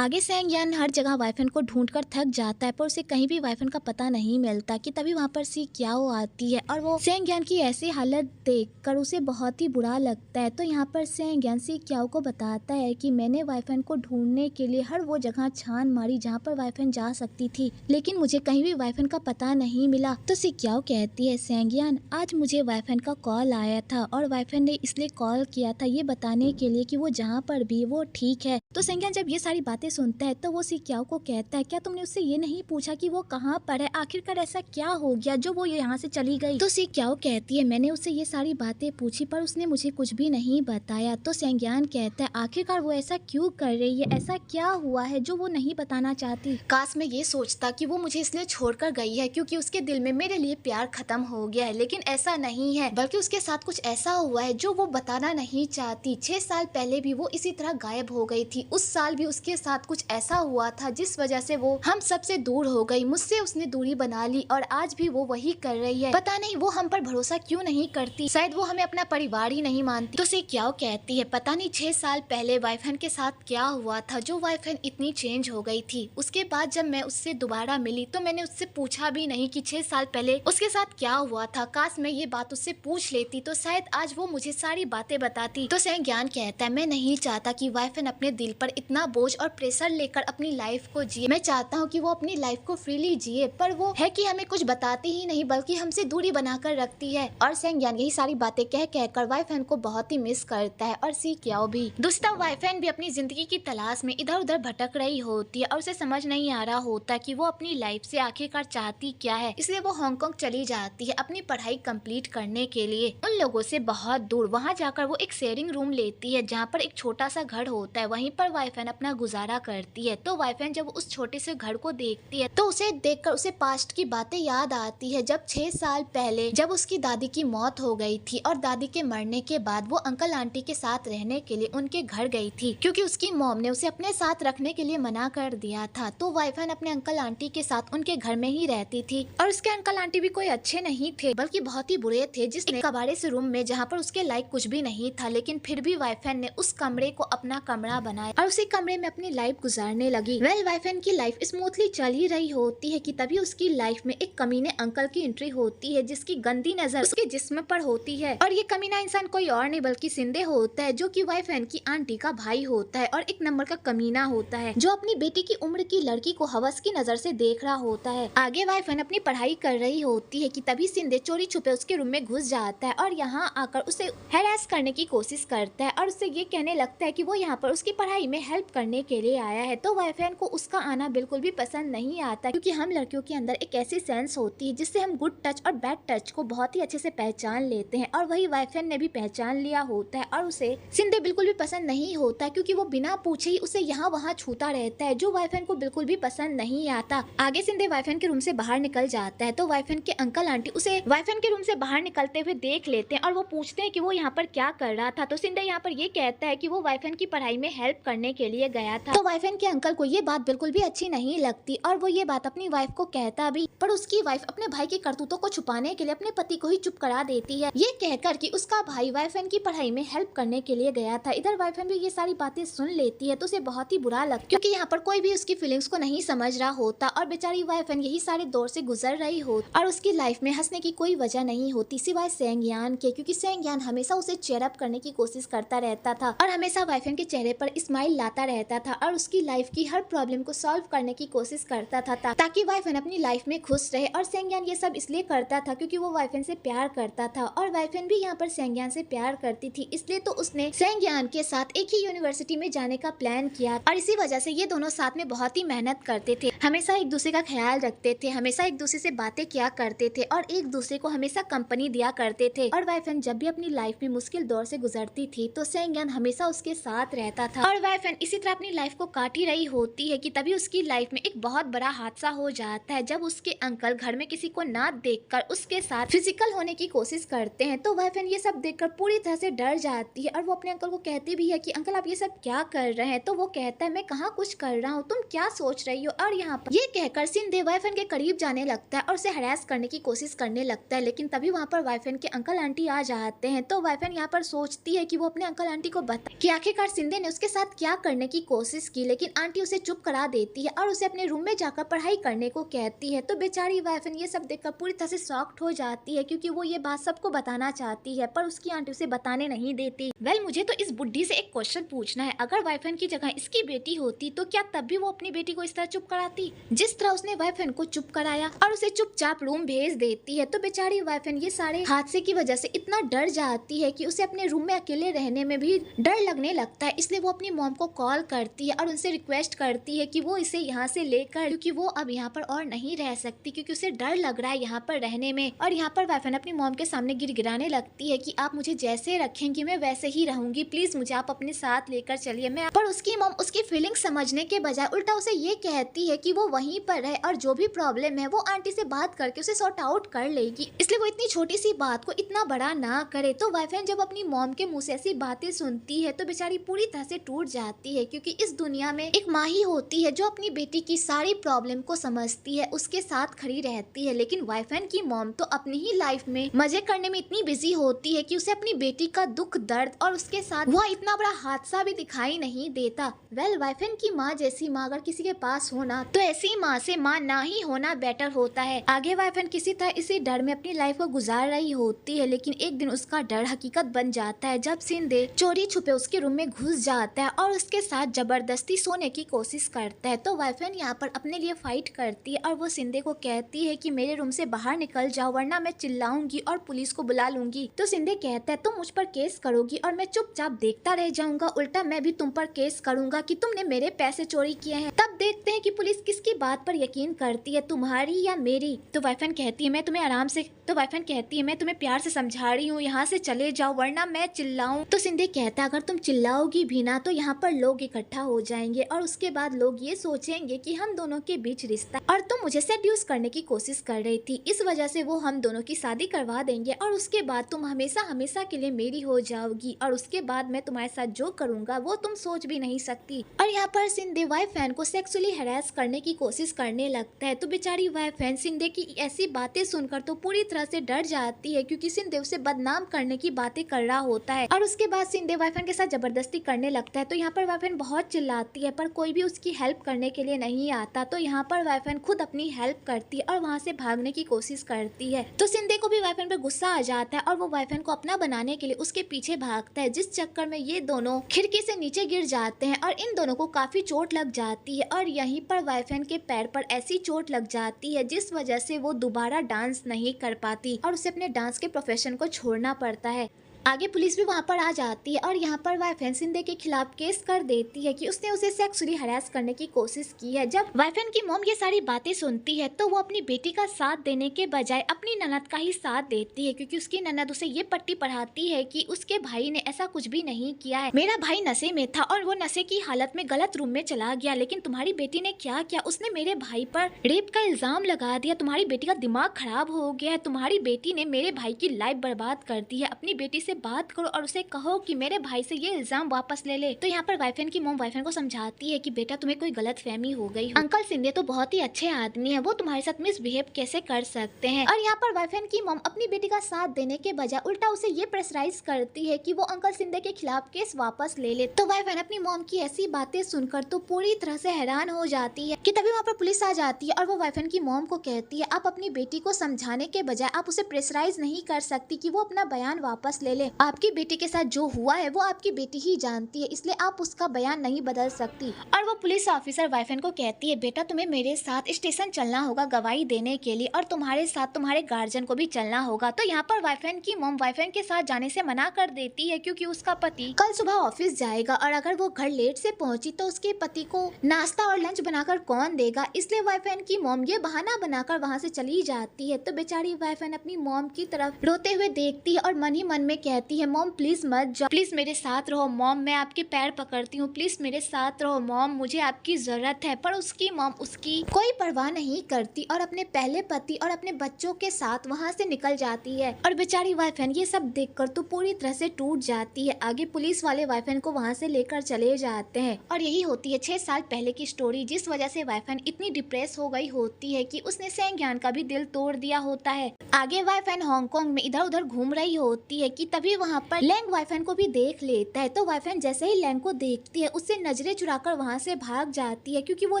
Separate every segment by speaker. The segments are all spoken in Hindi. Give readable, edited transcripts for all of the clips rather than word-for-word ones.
Speaker 1: आगे सेंगयान हर जगह वाइफन को ढूंढकर थक जाता है पर उसे कहीं भी वाइफन का पता नहीं मिलता कि तभी वहाँ पर सी क्याओ आती है और वो सेंगयान की ऐसी हालत देखकर उसे बहुत ही बुरा लगता है। तो यहाँ पर सेंगयान सी क्याओ को बताता है कि मैंने वाइफन को ढूंढने के लिए हर वो जगह छान मारी जहाँ पर वाइफन जा सकती थी, लेकिन मुझे कहीं भी वाइफन का पता नहीं मिला। तो सी क्याओ कहती है, सेंगयान आज मुझे वाइफन का कॉल आया था और वाइफन ने इसलिए कॉल किया था ये बताने के लिए कि वो जहाँ पर भी वो ठीक है। तो सेंगयान जब ये सारी बातें सुनता है तो वो सी क्याओ को कहता है, क्या तुमने उससे ये नहीं पूछा कि वो कहाँ पर है, आखिरकार ऐसा क्या हो गया जो वो यहाँ से चली गई। तो सी क्याओ कहती है, मैंने उससे ये सारी बातें पूछी पर उसने मुझे कुछ भी नहीं बताया। तो सेंगयान कहता है, आखिरकार वो ऐसा क्यों कर रही है, ऐसा क्या हुआ है जो वो नहीं बताना चाहती। काश मैं ये सोचता कि वो मुझे इसलिए छोड़कर गई है क्योंकि उसके दिल में मेरे लिए प्यार खत्म हो गया है, लेकिन ऐसा नहीं है, बल्कि उसके साथ कुछ ऐसा हुआ है जो वो बताना नहीं चाहती। 6 साल पहले भी वो इसी तरह गायब हो गई थी, उस साल भी उसके साथ कुछ ऐसा हुआ था जिस वजह से वो हम सबसे दूर हो गई, मुझसे उसने दूरी बना ली और आज भी वो वही कर रही है। पता नहीं वो हम पर भरोसा क्यों नहीं करती, शायद वो हमें अपना परिवार ही नहीं मानती। तो सी क्याओ कहती है, पता नहीं 6 साल पहले वाइफन के साथ क्या हुआ था जो वाइफन इतनी चेंज हो गई थी। उसके बाद जब मैं उससे दोबारा मिली तो मैंने उससे पूछा भी नहीं कि 6 साल पहले उसके साथ क्या हुआ था। काश मैं ये बात उससे पूछ लेती तो शायद आज वो मुझे सारी बातें बताती। तो सेंगयान कहता है, मैं नहीं चाहता कि वाइफन अपने दिल पर इतना बोझ और प्रेशर लेकर अपनी लाइफ को जिए। मैं चाहता हूँ कि वो अपनी लाइफ को फ्रीली जिए, पर वो है कि हमें कुछ बताती ही नहीं बल्कि हमसे दूरी बनाकर रखती है। और सेंगयान यही सारी बातें कह कहकर वाइफन को बहुत ही मिस करता है और सी क्याओ भी। दूसरा वाइफन भी अपनी जिंदगी की तलाश में इधर उधर भटक रही होती है और उसे समझ नहीं आ रहा होता कि वो अपनी लाइफ से आखिरकार चाहती क्या है, इसलिए वो हांगकांग चली जाती है अपनी पढ़ाई कंप्लीट करने के लिए उन लोगों से बहुत दूर। वहाँ जाकर वो एक शेयरिंग रूम लेती है जहाँ पर एक छोटा सा घर होता है, वहीं पर वाइफन अपना गुजारा करती है। तो वाइफन जब उस छोटे से घर को देखती है तो उसे देखकर उसे पास्ट की बातें याद आती है, जब 6 साल पहले जब उसकी दादी की मौत हो गई थी और दादी के मरने के बाद वो अंकल आंटी के साथ रहने के लिए उनके घर गई थी क्योंकि उसकी मॉम ने उसे अपने साथ रखने के लिए मना कर दिया था। तो वाइफन अपने अंकल आंटी के साथ उनके घर में ही रहती थी और उसके अंकल आंटी भी कोई अच्छे नहीं थे बल्कि बहुत ही बुरे थे, जिसने कबाड़े से रूम में जहाँ पर उसके लायक कुछ भी नहीं था, लेकिन फिर भी वाइफन ने उस कमरे को अपना कमरा बनाया और उसी कमरे में अपनी लाइफ गुजारने लगी। वाइफन की लाइफ स्मूथली चल ही रही होती है कि तभी उसकी लाइफ में एक कमीने अंकल की एंट्री होती है जिसकी गंदी नजर उसके जिस्म पर होती है और ये कमीना इंसान कोई और नहीं बल्कि सिंधे होता है जो कि वाइफन की आंटी का भाई होता है और एक नंबर का कमीना होता है जो अपनी बेटी की उम्र की लड़की को हवस की नजर से देख रहा होता है। आगे वाइफन अपनी पढ़ाई कर रही होती है कि तभी सिंधे चोरी छुपे उसके रूम में घुस जाता है और यहाँ आकर उसे हैरेस करने की कोशिश करता है और उससे ये कहने लगता है कि वो यहाँ पर उसकी पढ़ाई में हेल्प करने के लिए आया है। तो वाइफन को उसका आना बिल्कुल भी पसंद नहीं आता क्योंकि हम लड़कियों के अंदर एक ऐसी सेंस होती है जिससे हम गुड टच और बैड टच को बहुत ही अच्छे से पहचान लेते हैं और वही वाइफन ने भी पहचान लिया होता है और उसे सिंधे बिल्कुल भी पसंद नहीं होता क्योंकि वो बिना पूछे ही उसे यहाँ वहाँ छूता रहता है जो वाइफन को बिल्कुल भी पसंद नहीं आता। आगे सिंधे वाइफन के रूम से बाहर निकल जाता है तो वाइफन के अंकल आंटी उसे वाइफन के रूम से बाहर निकलते हुए देख लेते हैं और वो पूछते हैं कि वो यहाँ पर क्या कर रहा था। तो सिंधे यहाँ पर ये कहता है कि वो वाइफन की पढ़ाई में हेल्प करने के लिए गया था। तो वाइफन के अंकल को ये बात बिल्कुल भी अच्छी नहीं लगती और वो ये बात अपनी वाइफ को कहता भी, पर उसकी वाइफ अपने भाई की करतूतों को छुपाने के लिए अपने पति को ही चुप करा देती है, ये कहकर कि उसका भाई वाइफन की पढ़ाई में हेल्प करने के लिए गया था। इधर वाइफन भी ये सारी बातें सुन लेती है तो उसे बहुत ही बुरा लगता क्योंकि यहाँ पर कोई भी उसकी फीलिंग्स को नहीं समझ रहा होता और बेचारी वाइफन यही सारे दौर से गुजर रही हो और उसकी लाइफ में हंसने की कोई वजह नहीं होती सिवाय सेंगयान के, क्योंकि सेंगयान हमेशा उसे चेयर अप करने की कोशिश करता रहता था और हमेशा वाइफन के चेहरे पर स्माइल लाता रहता था और उसकी लाइफ की हर प्रॉब्लम को सॉल्व करने की कोशिश करता था ताकि वाइफन अपनी लाइफ में खुश रहे। और सेंगयान ये सब इसलिए करता था क्योंकि वो वाइफन से प्यार करता था और वाइफन भी यहाँ पर सेंगयान से प्यार करती थी, इसलिए तो उसने सेंगयान के साथ एक ही यूनिवर्सिटी में जाने का प्लान किया और इसी वजह से ये दोनों साथ में बहुत ही मेहनत करते थे, हमेशा एक दूसरे का ख्याल रखते थे, हमेशा एक दूसरे से बातें किया करते थे और एक दूसरे को हमेशा कंपनी दिया करते थे। और वाइफन जब भी अपनी लाइफ में मुश्किल दौर से गुजरती थी तो सेंगयान हमेशा उसके साथ रहता था और वाइफन इसी तरह अपनी लाइफ को काट ही रही होती है कि तभी उसकी लाइफ में एक बहुत बड़ा हादसा हो जाता है जब उसके अंकल घर में किसी को ना देखकर उसके साथ फिजिकल होने की कोशिश करते हैं। तो वाइफन ये सब देखकर पूरी तरह से डर जाती है और वो अपने अंकल को कहती भी है कि अंकल आप ये सब क्या कर रहे हैं। तो वो कहता है मैं कहाँ कुछ कर रहा हूँ, तुम क्या सोच रही हो। और यहाँ पर ये कहकर सिंधे वाइफन के करीब जाने लगता है और उसे हरास करने की कोशिश करने लगता है, लेकिन तभी वहाँ पर वाइफन के अंकल आंटी आ जाते हैं। तो वाइफन यहाँ पर सोचती है कि वो अपने अंकल आंटी को बता कि आखिरकार सिंधे ने उसके साथ क्या करने की कोशिश की, लेकिन आंटी उसे चुप करा देती है और उसे अपने रूम में जाकर पढ़ाई करने को कहती है। तो बेचारी वाइफन ये सब देखकर पूरी तरह से शॉक्ड हो जाती है, क्योंकि वो ये बात सबको बताना चाहती है पर उसकी आंटी उसे बताने नहीं देती। मुझे तो इस बुड्ढी से एक क्वेश्चन पूछना है, अगर वाइफन की जगह इसकी बेटी होती तो क्या तब भी वो अपनी बेटी को इस तरह चुप कराती जिस तरह उसने वाइफन को चुप कराया, और उसे चुपचाप रूम भेज देती है। तो बेचारी वाइफन ये सारे हादसे की वजह से इतना डर जाती है कि उसे अपने रूम में अकेले रहने में भी डर लगने लगता है। इसलिए वो अपनी मॉम को कॉल करती है और उनसे रिक्वेस्ट करती है कि वो इसे यहाँ से लेकर, क्योंकि वो अब यहाँ पर और नहीं रह सकती, क्योंकि उसे डर लग रहा है यहाँ पर रहने में। और यहाँ पर वाइफन अपनी मॉम के सामने गिड़गिड़ाने लगती है कि आप मुझे जैसे रखेंगी मैं वैसे ही रहूंगी, प्लीज मुझे आप अपने साथ लेकर चलिए। मैं पर उसकी मॉम उसकी फीलिंग समझने के बजाय उल्टा उसे ये कहती है कि वो वहीं पर रहे और जो भी प्रॉब्लम है वो आंटी से बात करके उसे सॉर्ट आउट कर लेगी, इसलिए वो इतनी छोटी सी बात को इतना बड़ा ना करे। तो वाइफन जब अपनी मॉम के मुंह से ऐसी बातें सुनती है तो बेचारी पूरी तरह से टूट जाती है, क्योंकि इस दुनिया में एक माँ ही होती है जो अपनी बेटी की सारी प्रॉब्लम को समझती है, उसके साथ खड़ी रहती है। लेकिन वाइफन की मॉम तो अपनी ही लाइफ में मजे करने में इतनी बिजी होती है कि उसे अपनी बेटी का दुख दर्द और उसके साथ वह इतना बड़ा हादसा भी दिखाई नहीं देता। वाइफन की माँ जैसी माँ अगर किसी के पास होना तो ऐसी माँ से माँ ना ही होना बेटर होता है। आगे वाइफन किसी तरह इसी डर में अपनी लाइफ को गुजार रही होती है, लेकिन एक दिन उसका डर हकीकत बन जाता है जब सिंधे चोरी छुपे उसके रूम में घुस जाता है और उसके साथ जबरदस्ती सोने की कोशिश करता है। तो वाइफन यहाँ पर अपने लिए फाइट करती है और वो सिंधे को कहती है कि मेरे रूम से बाहर निकल जाओ वरना मैं चिल्लाऊंगी और पुलिस को बुला लूंगी। तो सिंधे कहता है तुम मुझ पर केस करोगी और मैं चुपचाप देखता रह जाऊंगा, उल्टा मैं भी तुम पर केस करूंगा कि तुमने मेरे पैसे चोरी किए हैं। तब देखते हैं कि पुलिस किसकी बात पर यकीन करती है, तुम्हारी या मेरी। तो वाइफन कहती है मैं तुम्हें आराम से तो वाइफन कहती है मैं तुम्हें प्यार से समझा रही हूँ, यहाँ से चले जाओ वरना मैं चिल्लाऊं। तो सिंधे कहता है अगर तुम चिल्लाओगी भी ना तो यहाँ पर लोग इकट्ठा हो जाएंगे और उसके बाद लोग ये सोचेंगे कि हम दोनों के बीच रिश्ता और तुम मुझे सेड्यूस करने की कोशिश कर रही थी, इस वजह से वो हम दोनों की शादी करवा देंगे और उसके बाद तुम हमेशा हमेशा के लिए मेरी हो जाओगी और उसके बाद मैं तुम्हारे साथ जो करूंगा वो तुम सोच भी नहीं सकती। और यहाँ पर सिंधे वाइफन को सेक्सुअली हैरेस करने की कोशिश करने लगता है। तो बेचारी वाइफन सिंधे की ऐसी बातें सुनकर तो पूरी तरह से डर जाती है, क्योंकि सिंधे उसे बदनाम करने की बातें कर रहा होता है और उसके बाद सिंधे वाइफन के साथ जबरदस्ती करने लगता है। तो यहाँ पर वाइफन बहुत चिल्लाती है पर कोई भी उसकी हेल्प करने के लिए नहीं आता। तो यहाँ पर वाइफन खुद अपनी हेल्प करती है और वहाँ से भागने की कोशिश करती है। तो सिंधे को भी वाइफन पर गुस्सा आ जाता है और वो वाइफन को अपना बनाने के लिए उसके पीछे भागता है, जिस चक्कर में ये दोनों खिड़की से नीचे गिर जाते हैं और इन दोनों को काफी चोट लग जाती है। और यहीं पर वाइफन के पैर पर ऐसी चोट लग जाती है जिस वजह से वो दोबारा डांस नहीं कर पाती और उसे अपने डांस के प्रोफेशन को छोड़ना पड़ता है। आगे पुलिस भी वहाँ पर आ जाती है और यहाँ पर वाइफन सिंधे के खिलाफ केस कर देती है कि उसने उसे सेक्सुअली हरास करने की कोशिश की है। जब वाइफन की मॉम ये सारी बातें सुनती है तो वो अपनी बेटी का साथ देने के बजाय अपनी ननद का ही साथ देती है, क्योंकि उसकी ननद उसे ये पट्टी पढ़ाती है कि उसके भाई ने ऐसा कुछ भी नहीं किया है, मेरा भाई नशे में था और वो नशे की हालत में गलत रूम में चला गया, लेकिन तुम्हारी बेटी ने क्या किया, उसने मेरे भाई पर रेप का इल्जाम लगा दिया, तुम्हारी बेटी का दिमाग खराब हो गया है, तुम्हारी बेटी ने मेरे भाई की लाइफ बर्बाद कर दी है, अपनी बेटी से बात करो और उसे कहो कि मेरे भाई से ये इल्जाम वापस ले ले। तो यहाँ पर वाइफन की मॉम वाइफन को समझाती है कि बेटा तुम्हें कोई गलतफहमी हो गई, अंकल सिंधे तो बहुत ही अच्छे आदमी है, वो तुम्हारे साथ मिसबिहेव कैसे कर सकते हैं। और यहाँ पर वाइफन की मॉम अपनी बेटी का साथ देने के बजाय उल्टा उसे ये प्रेशराइज करती है कि वो अंकल सिंधे के खिलाफ केस वापस ले ले। तो वाइफन अपनी मॉम की ऐसी बातें सुनकर तो पूरी तरह से हैरान हो जाती है कि तभी वहाँ पर पुलिस आ जाती है और वो वाइफन की मॉम को कहती है आप अपनी बेटी को समझाने के बजाय आप उसे प्रेशराइज नहीं कर सकती कि वो अपना बयान वापस ले ले, आपकी बेटी के साथ जो हुआ है वो आपकी बेटी ही जानती है, इसलिए आप उसका बयान नहीं बदल सकती। और वो पुलिस ऑफिसर वाइफन को कहती है बेटा तुम्हें मेरे साथ स्टेशन चलना होगा गवाही देने के लिए और तुम्हारे साथ तुम्हारे गार्जियन को भी चलना होगा। तो यहाँ पर वाइफन की मॉम वाइफन के साथ जाने से मना कर देती है, क्योंकि उसका पति कल सुबह ऑफिस जाएगा और अगर वो घर लेट से पहुंची तो उसके पति को नाश्ता और लंच बनाकर कौन देगा, इसलिए वाइफन की मॉम ये बहाना बनाकर वहाँ से चली जाती है। तो बेचारी वाइफन अपनी मॉम की तरफ रोते हुए देखती है और मन ही मन में कहती है मॉम प्लीज मत जाओ, प्लीज मेरे साथ रहो मॉम, मैं आपके पैर पकड़ती हूँ, प्लीज मेरे साथ रहो मॉम, मुझे आपकी जरूरत है। पर उसकी मॉम उसकी कोई परवाह नहीं करती और अपने पहले पति और अपने बच्चों के साथ वहाँ से निकल जाती है। और बेचारी वाइफन ये सब देखकर तो पूरी तरह से टूट जाती है। आगे पुलिस वाले वाइफन को वहाँ से लेकर चले जाते हैं और यही होती है 6 साल पहले की स्टोरी, जिस वजह से वाइफन इतनी डिप्रेस हो गई होती है कि उसने सेंग ग्यान का भी दिल तोड़ दिया होता है। आगे वाइफन हांगकांग में इधर उधर घूम रही होती है कि तभी तभी वहाँ पर लैंग वाईफेन को भी देख लेता है। तो वाईफेन जैसे ही लैंग को देखती है उससे नजरें चुराकर वहाँ से भाग जाती है क्योंकि वो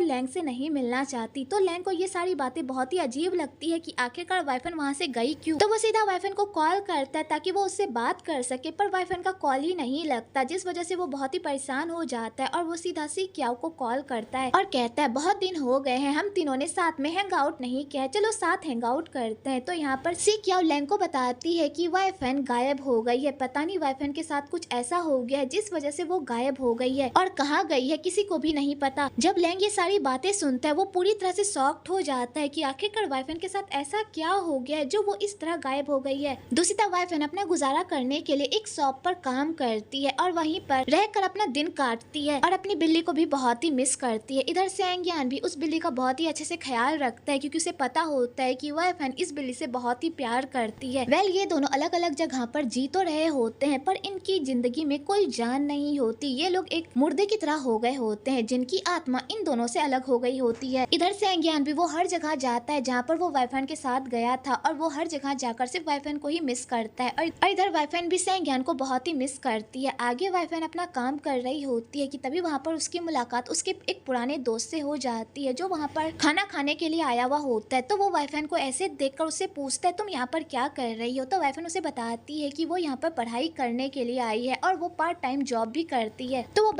Speaker 1: लैंग से नहीं मिलना चाहती। तो लैंग को ये सारी बातें बहुत ही अजीब लगती है कि आखिरकार वाईफेन वहाँ से गई क्यों। तो वो सीधा वाईफेन को कॉल करता है ताकि वो उससे बात कर सके, पर वाईफेन का कॉल ही नहीं लगता, जिस वजह से वो बहुत ही परेशान हो जाता है और वो सीधा सी क्याओ को कॉल करता है और कहता है बहुत दिन हो गए हैं, हम तीनों ने साथ में हैंग आउट नहीं किया, चलो साथ हैंग आउट करते हैं। तो यहाँ पर सी क्याओ लैंग को बताती है कि वाईफेन गायब हो गई है, पता नहीं वाईफेन के साथ कुछ ऐसा हो गया है जिस वजह से वो गायब हो गई है और कहाँ गई है किसी को भी नहीं पता। जब लैंग ये सारी बातें सुनता है वो पूरी तरह से शॉक्ड हो जाता है कि आखिरकार वाईफेन के साथ ऐसा क्या हो गया है जो वो इस तरह गायब हो गई है। दूसरी तरफ वाईफेन अपना गुजारा करने के लिए एक शॉप पर काम करती है और वहीं पर रहकर अपना दिन काटती है और अपनी बिल्ली को भी बहुत ही मिस करती है। इधर सेंग यान भी उस बिल्ली का बहुत ही अच्छे से ख्याल रखता है क्योंकि उसे पता होता है कि वाईफेन इस बिल्ली से बहुत ही प्यार करती है। वेल ये दोनों अलग अलग जगह पर जी तो रहे होते हैं पर इनकी जिंदगी में कोई जान नहीं होती, ये लोग एक मुर्दे की तरह हो गए होते हैं जिनकी आत्मा इन दोनों से अलग हो गई होती है। इधर सेंग यान भी वो हर जगह जाता है जहाँ पर वो वाईफेन के साथ गया था और वो हर जगह जाकर सिर्फ वाईफेन को ही मिस करता है और इधर वाईफेन भी सेंग यान को बहुत ही मिस करती है। आगे वाईफेन अपना काम कर रही होती है कि तभी वहाँ पर उसकी मुलाकात उसके एक पुराने दोस्त से हो जाती है जो वहाँ पर खाना खाने के लिए आया हुआ होता है। तो वो वाईफेन को ऐसे देखकर उससे पूछता है तुम यहाँ पर क्या कर रही हो। तो वाईफेन उसे बताती है कि वो यहाँ पर पढ़ाई करने के लिए आई है और वो पार्ट टाइम जॉब भी करती है। तो वो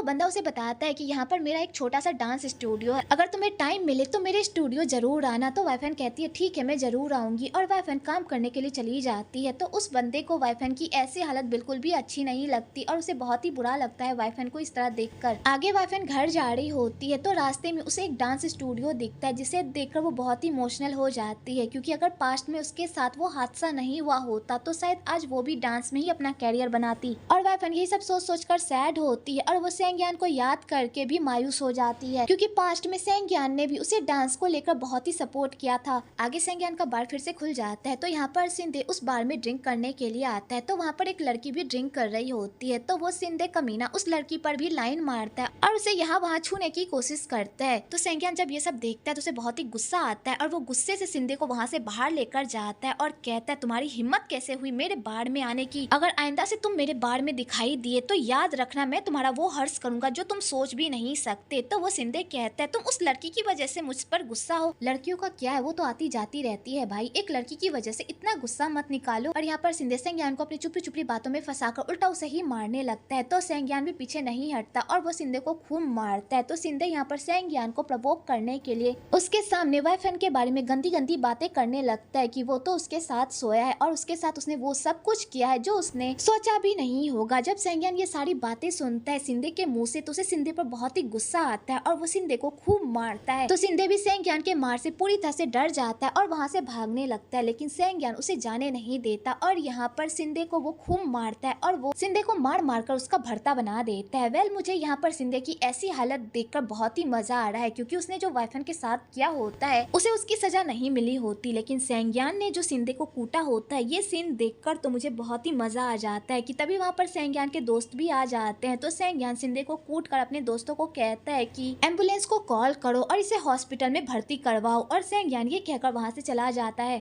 Speaker 1: बंदा उसे बताता है कि यहाँ पर मेरा एक छोटा सा डांस स्टूडियो है, अगर तुम्हें टाइम मिले तो मेरे स्टूडियो जरूर आना। तो वाईफेन कहती है ठीक है मैं जरूर आऊंगी और वाईफेन काम करने के लिए चली जाती है। तो उस बंदे को वाईफेन की ऐसी हालत बिल्कुल भी अच्छी नहीं लगती और उसे बहुत ही बुरा लगता है वाईफेन को इस तरह देखकर। आगे वाईफेन घर जा रही होती है तो रास्ते में उसे एक डांस स्टूडियो दिखता है जिसे देखकर वो बहुत ही इमोशनल हो जाती है क्योंकि अगर पास्ट में उसके साथ वो हादसा नहीं हुआ होता तो शायद आज वो भी डांस में ही अपना कैरियर बनाती। और वाईफेन यही सब सोच सोच कर सैड होती है और वो सेंग यान को याद करके भी मायूस हो जाती है क्योंकि पास्ट में सेंग यान ने भी उसे डांस को लेकर बहुत ही सपोर्ट किया था। आगे सेंग यान का बार फिर से खुल जाता है तो यहाँ पर सिंधे उस बार में ड्रिंक करने के लिए आता है। तो वहाँ पर एक लड़की भी ड्रिंक कर रही होती है तो वो सिंधे कमीना उस लड़की पर भी लाइन मारता है और उसे यहाँ वहाँ छूने की कोशिश करता है। तो सेंग यान जब ये सब देखता है तो उसे बहुत ही गुस्सा आता है और वो गुस्से से सिंधे को वहाँ से बाहर लेकर जाता है और कहता है तुम्हारी हिम्मत कैसे हुई मेरे बाड़ में आने की, अगर आइंदा से तुम मेरे बाड़ में दिखाई दिए तो याद रखना मैं तुम्हारा वो हर्ष करूंगा जो तुम सोच भी नहीं सकते। तो वो सिंधे कहता है तुम उस लड़की की वजह से मुझ पर गुस्सा हो, लड़कियों का क्या है वो तो आती जाती रहती है भाई, एक लड़की की वजह से इतना गुस्सा मत निकालो। और यहाँ पर सिंधे सेंग यान को अपनी चुपड़ी चुपड़ी बातों में फंसाकर उल्टा उसे ही मारने लगता है। तो सेंग यान भी पीछे नहीं हटता और वो सिंधे को खूब मारता है। तो सिंधे यहाँ पर सेंग यान को प्रवोक करने के लिए उसके सामने वाईफेन के बारे में गंदी गंदी बातें करने लगता है कि वो तो उसके साथ सोया है और उसके साथ उसने वो सब कुछ किया है जो उसने सोचा भी नहीं होगा। जब सेंग यान ये सारी बातें सुनता है सिंधे के मुंह से तो उसे सिंधे पर बहुत ही गुस्सा आता है और वो सिंधे को खूब मारता है। तो सिंधे भी सेंग यान के मार से पूरी तरह से डर जाता है और वहाँ से भागने लगता है, लेकिन सेंग यान उसे जाने नहीं देता और यहाँ पर सिंधे को वो खूब मारता है और वो सिंधे को मार मार कर उसका भरता बना देता है। वेल मुझे यहाँ पर सिंधे की ऐसी हालत देखकर बहुत ही मजा आ रहा है क्योंकि उसने जो वाईफेन के साथ किया होता है उसे उसकी सजा नहीं मिली होती, लेकिन सेंग यान ने जो सिंधे को कूटा होता है ये सीन देखकर तो मुझे बहुत ही मजा आ जाता है कि तभी वहाँ पर सेंग यान के दोस्त भी आ जाते हैं। तो सेंग यान सिंधे को कूट कर अपने दोस्तों को कहता है कि एम्बुलेंस को कॉल करो और इसे हॉस्पिटल में भर्ती करवाओ और सेंग यान ये कहकर वहाँ से चला जाता है।